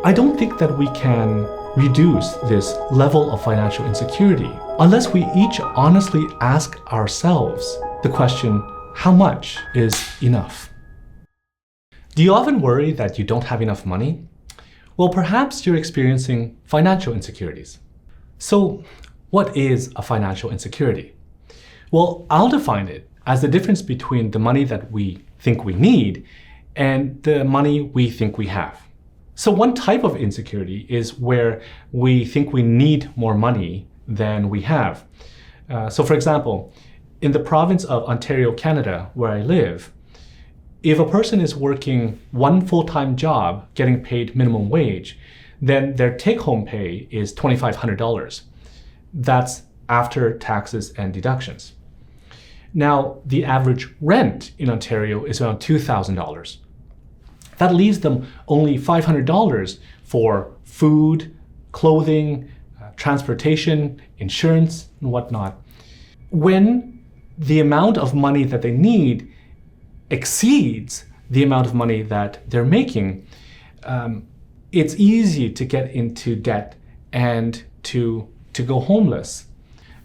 I don't think that we can reduce this level of financial insecurity unless we each honestly ask ourselves the question, how much is enough? Do you often worry that you don't have enough money? Well, perhaps you're experiencing financial insecurities. So, what is a financial insecurity? Well, I'll define it as the difference between the money that we think we need and the money we think we have. So one type of insecurity is where we think we need more money than we have. So for example, in the province of Ontario, Canada, where I live, if a person is working one full-time job getting paid minimum wage, then their take-home pay is $2,500. That's after taxes and deductions. Now, the average rent in Ontario is around $2,000. That leaves them only $500 for food, clothing, transportation, insurance, and whatnot. When the amount of money that they need exceeds the amount of money that they're making, it's easy to get into debt and to go homeless.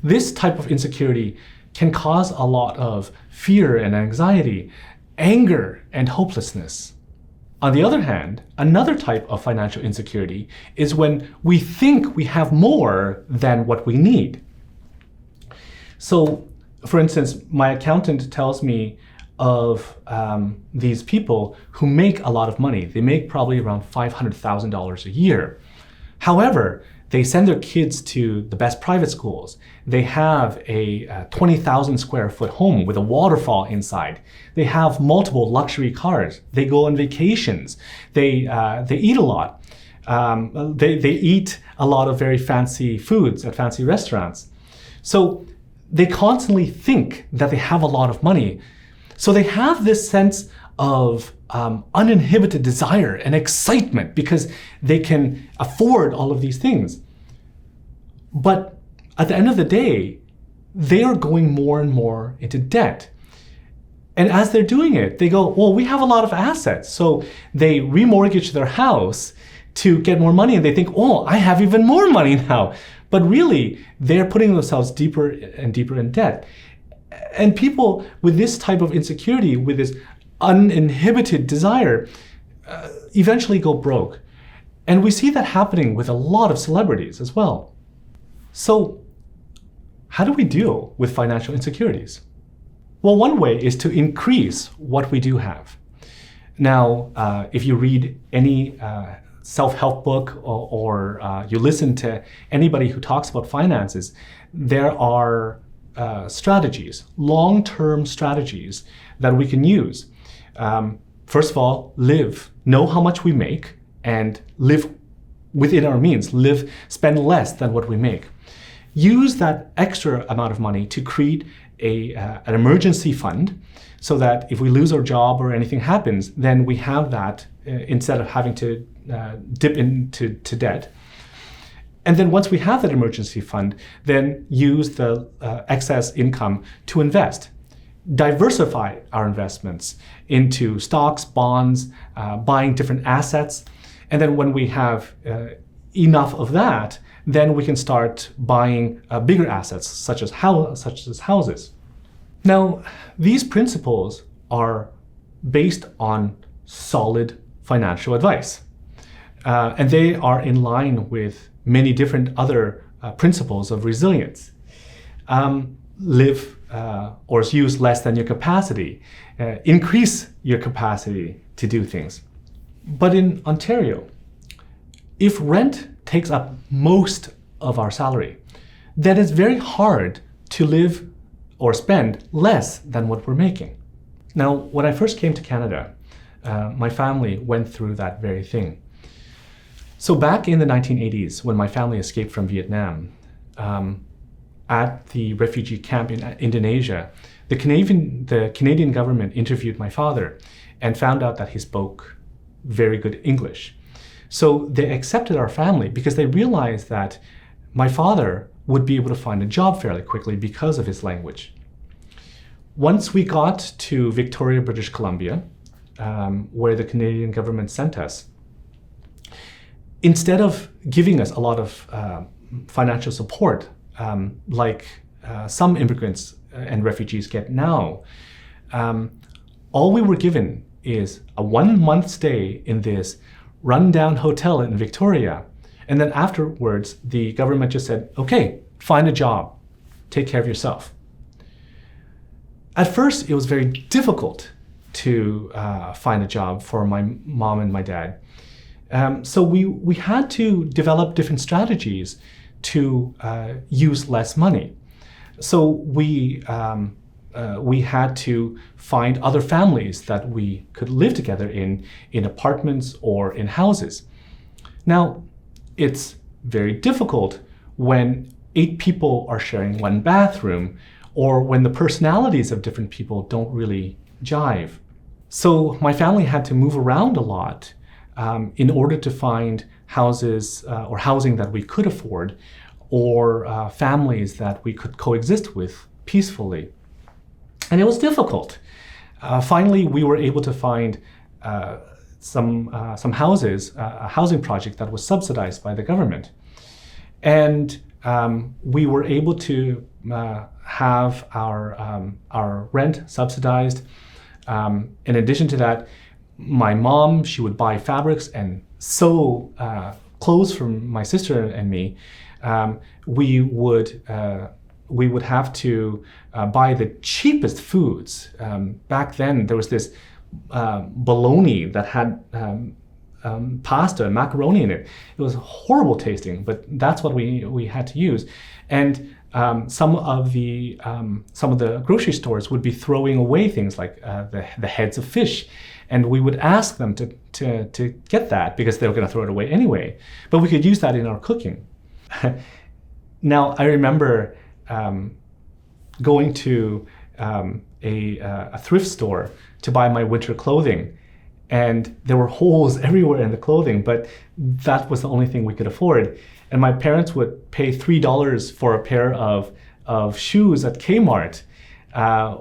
This type of insecurity can cause a lot of fear and anxiety, anger and hopelessness. On the other hand, another type of financial insecurity is when we think we have more than what we need. So, for instance, my accountant tells me of these people who make a lot of money. They make probably around $500,000 a year. However, they send their kids to the best private schools. They have a 20,000 square foot home with a waterfall inside. They have multiple luxury cars. They go on vacations. They eat a lot. They eat a lot of very fancy foods at fancy restaurants. So they constantly think that they have a lot of money. So they have this sense of uninhibited desire and excitement because they can afford all of these things. But at the end of the day, they are going more and more into debt. And as they're doing it, they go, well, we have a lot of assets. So they remortgage their house to get more money and they think, oh, I have even more money now. But really, they're putting themselves deeper and deeper in debt. And people with this type of insecurity, with this uninhibited desire, eventually go broke. And we see that happening with a lot of celebrities as well. So how do we deal with financial insecurities? Well, one way is to increase what we do have. Now, if you read any self-help book or you listen to anybody who talks about finances, there are strategies, long-term strategies that we can use. First of all, know how much we make and live within our means, spend less than what we make. Use that extra amount of money to create an emergency fund so that if we lose our job or anything happens, then we have that instead of having to dip into debt. And then once we have that emergency fund, then use the excess income to invest. Diversify our investments into stocks, bonds, buying different assets. And then when we have enough of that, then we can start buying bigger assets, such as houses. Now, these principles are based on solid financial advice. And they are in line with many different other principles of resilience. Live or use less than your capacity. Increase your capacity to do things. But in Ontario, if rent takes up most of our salary, then it's very hard to live or spend less than what we're making. Now, when I first came to Canada, my family went through that very thing. So back in the 1980s, when my family escaped from Vietnam, at the refugee camp in Indonesia, the Canadian government interviewed my father and found out that he spoke very good English. So they accepted our family because they realized that my father would be able to find a job fairly quickly because of his language. Once we got to Victoria, British Columbia, where the Canadian government sent us, instead of giving us a lot of financial support, like some immigrants and refugees get now, all we were given is a 1-month stay in this rundown hotel in Victoria. And then afterwards, the government just said, okay, find a job, take care of yourself. At first, it was very difficult to find a job for my mom and my dad. So we had to develop different strategies to use less money. So we had to find other families that we could live together in apartments or in houses. Now, it's very difficult when 8 people are sharing one bathroom, or when the personalities of different people don't really jive. So my family had to move around a lot in order to find houses or housing that we could afford, or families that we could coexist with peacefully. And it was difficult. Finally, we were able to find some houses, a housing project that was subsidized by the government. And we were able to have our rent subsidized. In addition to that, my mom, she would buy fabrics and sew clothes for my sister and me. We would have to buy the cheapest foods. Back then, there was this bologna that had pasta and macaroni in it. It was horrible tasting, but that's what we had to use. And some of the grocery stores would be throwing away things like the heads of fish, and we would ask them to get that because they were going to throw it away anyway. But we could use that in our cooking. Now, I remember going to a thrift store to buy my winter clothing, and there were holes everywhere in the clothing, but that was the only thing we could afford. And my parents would pay $3 for a pair of shoes at Kmart,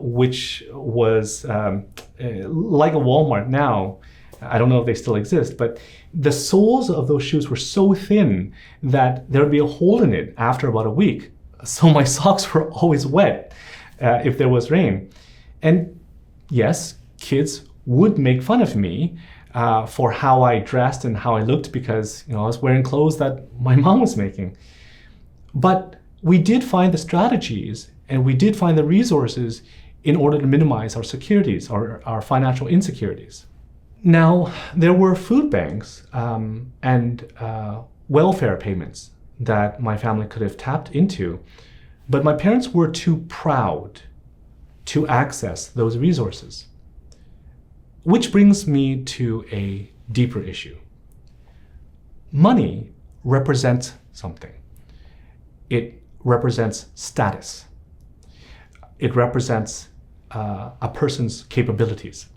which was like a Walmart now. I don't know if they still exist, but the soles of those shoes were so thin that there would be a hole in it after about a week. So my socks were always wet if there was rain. And yes, kids would make fun of me for how I dressed and how I looked because I was wearing clothes that my mom was making. But we did find the strategies and we did find the resources in order to minimize our securities, our financial insecurities. Now, there were food banks and welfare payments that my family could have tapped into, but my parents were too proud to access those resources. Which brings me to a deeper issue. Money represents something. It represents status. It represents a person's capabilities.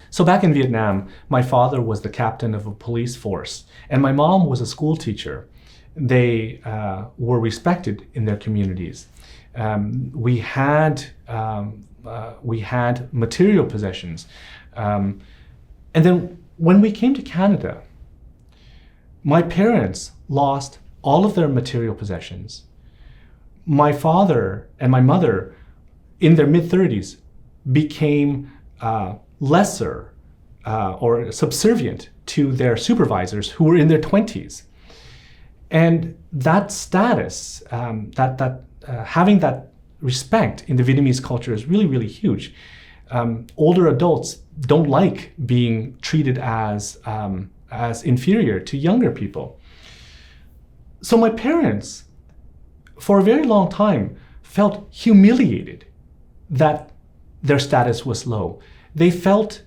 So back in Vietnam, my father was the captain of a police force, and my mom was a school teacher. They were respected in their communities. We had material possessions. And then when we came to Canada, my parents lost all of their material possessions. My father and my mother, in their mid-30s, became lesser or subservient to their supervisors who were in their 20s. And that status, having that respect in the Vietnamese culture is really, really huge. Older adults don't like being treated as inferior to younger people. So my parents, for a very long time, felt humiliated that their status was low. They felt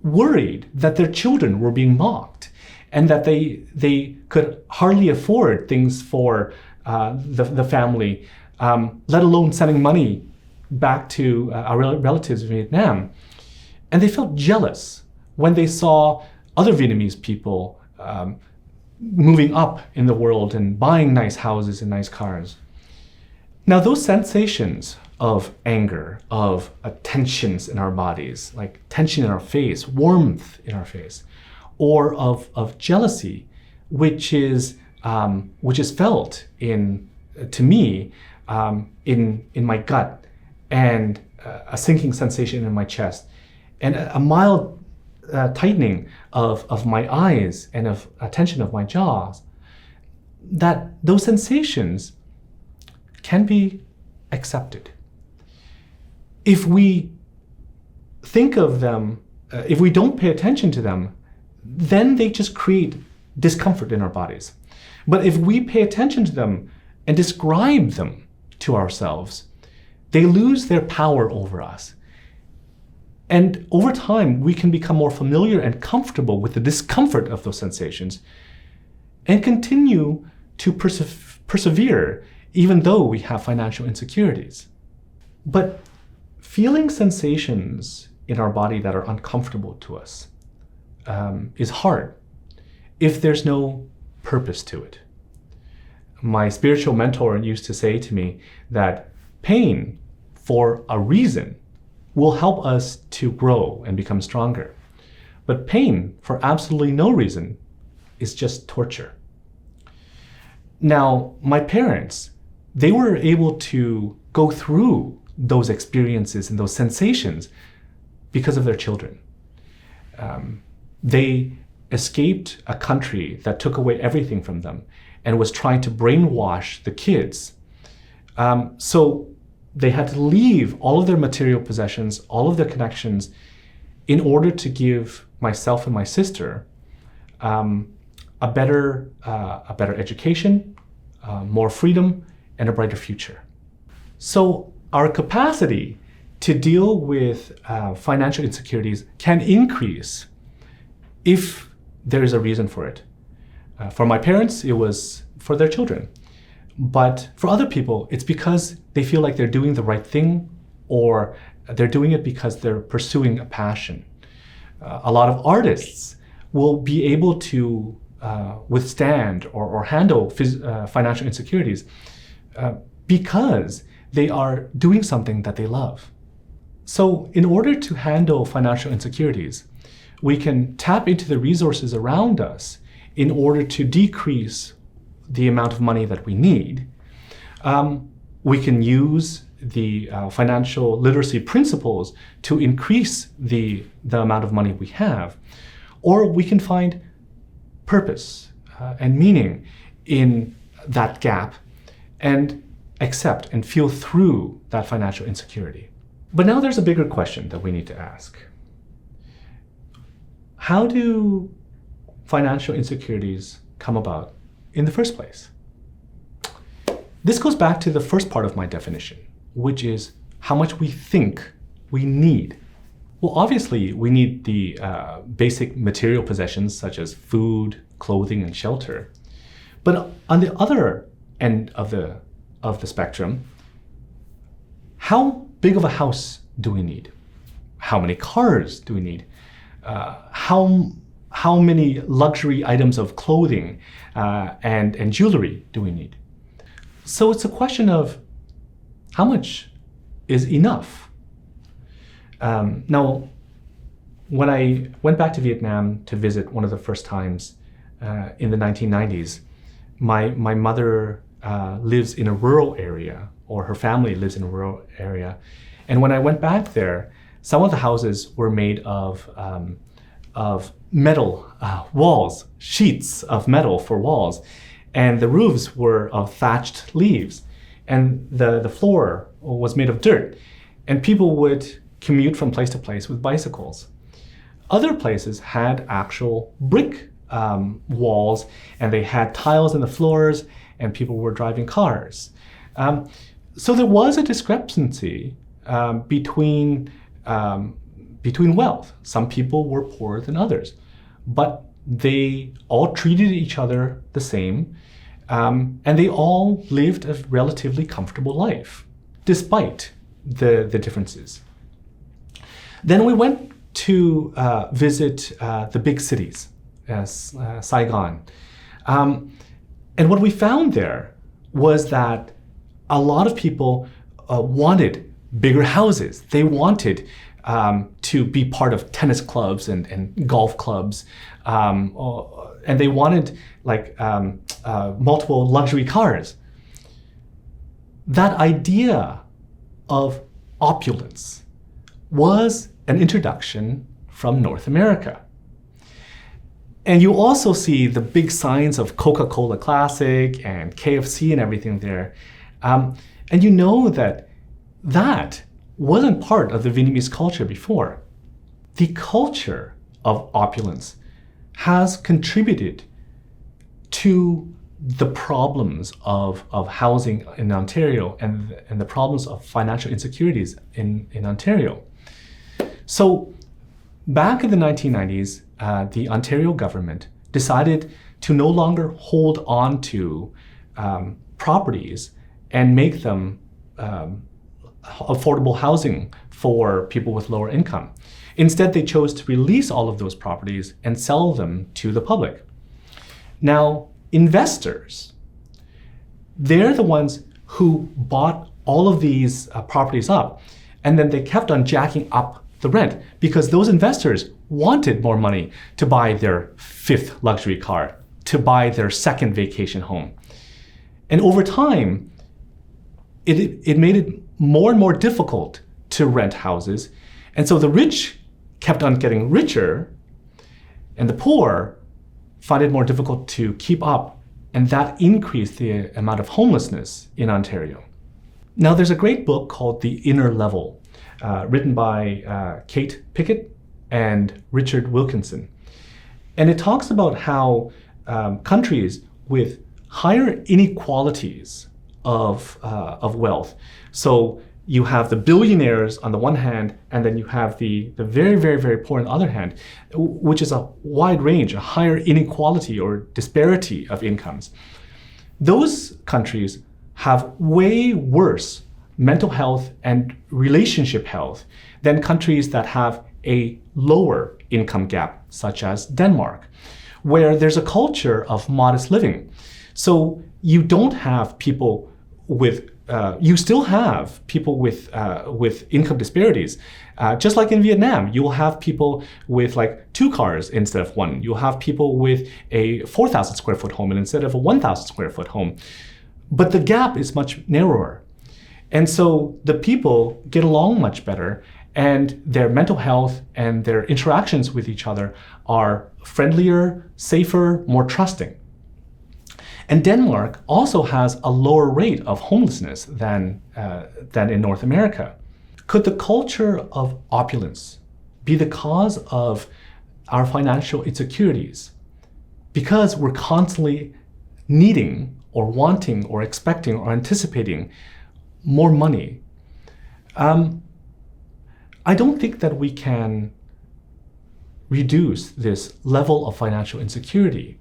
worried that their children were being mocked and that they could hardly afford things for the family, let alone sending money back to our relatives in Vietnam. And they felt jealous when they saw other Vietnamese people moving up in the world and buying nice houses and nice cars. Now, those sensations of anger, of tensions in our bodies, like tension in our face, warmth in our face, or of jealousy, which is felt to me in my gut, and a sinking sensation in my chest, and a mild tightening of my eyes and of tension of my jaws, that those sensations can be accepted. If we think of them, if we don't pay attention to them, then they just create discomfort in our bodies. But if we pay attention to them and describe them to ourselves, they lose their power over us. And over time, we can become more familiar and comfortable with the discomfort of those sensations and continue to persevere even though we have financial insecurities. But feeling sensations in our body that are uncomfortable to us is hard if there's no purpose to it. My spiritual mentor used to say to me that pain for a reason will help us to grow and become stronger. But pain for absolutely no reason is just torture. Now, my parents, they were able to go through those experiences and those sensations because of their children. They escaped a country that took away everything from them and was trying to brainwash the kids. So they had to leave all of their material possessions, all of their connections, in order to give myself and my sister a better education, more freedom, and a brighter future. So our capacity to deal with financial insecurities can increase if there is a reason for it. For my parents, it was for their children. But for other people, it's because they feel like they're doing the right thing, or they're doing it because they're pursuing a passion. A lot of artists will be able to withstand or handle financial insecurities because they are doing something that they love. So in order to handle financial insecurities, we can tap into the resources around us in order to decrease the amount of money that we need. We can use the financial literacy principles to increase the amount of money we have. Or we can find purpose and meaning in that gap and accept and feel through that financial insecurity. But now there's a bigger question that we need to ask. How do financial insecurities come about in the first place? This goes back to the first part of my definition, which is how much we think we need. Well, obviously, we need the basic material possessions such as food, clothing, and shelter. But on the other end of the spectrum, how big of a house do we need? How many cars do we need? How many luxury items of clothing and jewelry do we need? So it's a question of how much is enough? Now, when I went back to Vietnam to visit one of the first times in the 1990s, my mother lives in a rural area, or her family lives in a rural area. And when I went back there, some of the houses were made of metal walls, sheets of metal for walls. And the roofs were of thatched leaves. And the floor was made of dirt. And people would commute from place to place with bicycles. Other places had actual brick walls, and they had tiles in the floors, and people were driving cars. So there was a discrepancy between wealth. Some people were poorer than others, but they all treated each other the same, and they all lived a relatively comfortable life, despite the differences. Then we went to visit the big cities, Saigon. And what we found there was that a lot of people wanted bigger houses. They wanted to be part of tennis clubs and golf clubs, and they wanted multiple luxury cars. That idea of opulence was an introduction from North America. And you also see the big signs of Coca-Cola Classic and KFC and everything there. And you know that wasn't part of the Vietnamese culture before. The culture of opulence has contributed to the problems of housing in Ontario and the problems of financial insecurities in Ontario. So back in the 1990s, the Ontario government decided to no longer hold on to properties and make them affordable housing for people with lower income. Instead, they chose to release all of those properties and sell them to the public. Now, investors, they're the ones who bought all of these properties up, and then they kept on jacking up the rent because those investors wanted more money to buy their fifth luxury car, to buy their second vacation home. And over time, it made it more and more difficult to rent houses. And so the rich kept on getting richer, and the poor found it more difficult to keep up, and that increased the amount of homelessness in Ontario. Now, there's a great book called The Inner Level, written by Kate Pickett and Richard Wilkinson. And it talks about how countries with higher inequalities of wealth, so you have the billionaires on the one hand, and then you have the very, very, very poor on the other hand, which is a wide range, a higher inequality or disparity of incomes. Those countries have way worse mental health and relationship health than countries that have a lower income gap, such as Denmark, where there's a culture of modest living. So you don't have people with you still have people with income disparities. Just like in Vietnam, you will have people with like 2 cars instead of 1. You'll have people with a 4,000 square foot home instead of a 1,000 square foot home. But the gap is much narrower. And so the people get along much better, and their mental health and their interactions with each other are friendlier, safer, more trusting. And Denmark also has a lower rate of homelessness than in North America. Could the culture of opulence be the cause of our financial insecurities? Because we're constantly needing or wanting or expecting or anticipating more money. I don't think that we can reduce this level of financial insecurity,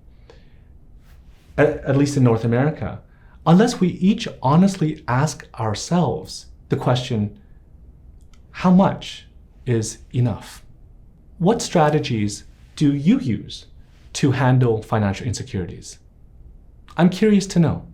at least in North America, unless we each honestly ask ourselves the question, how much is enough? What strategies do you use to handle financial insecurities? I'm curious to know.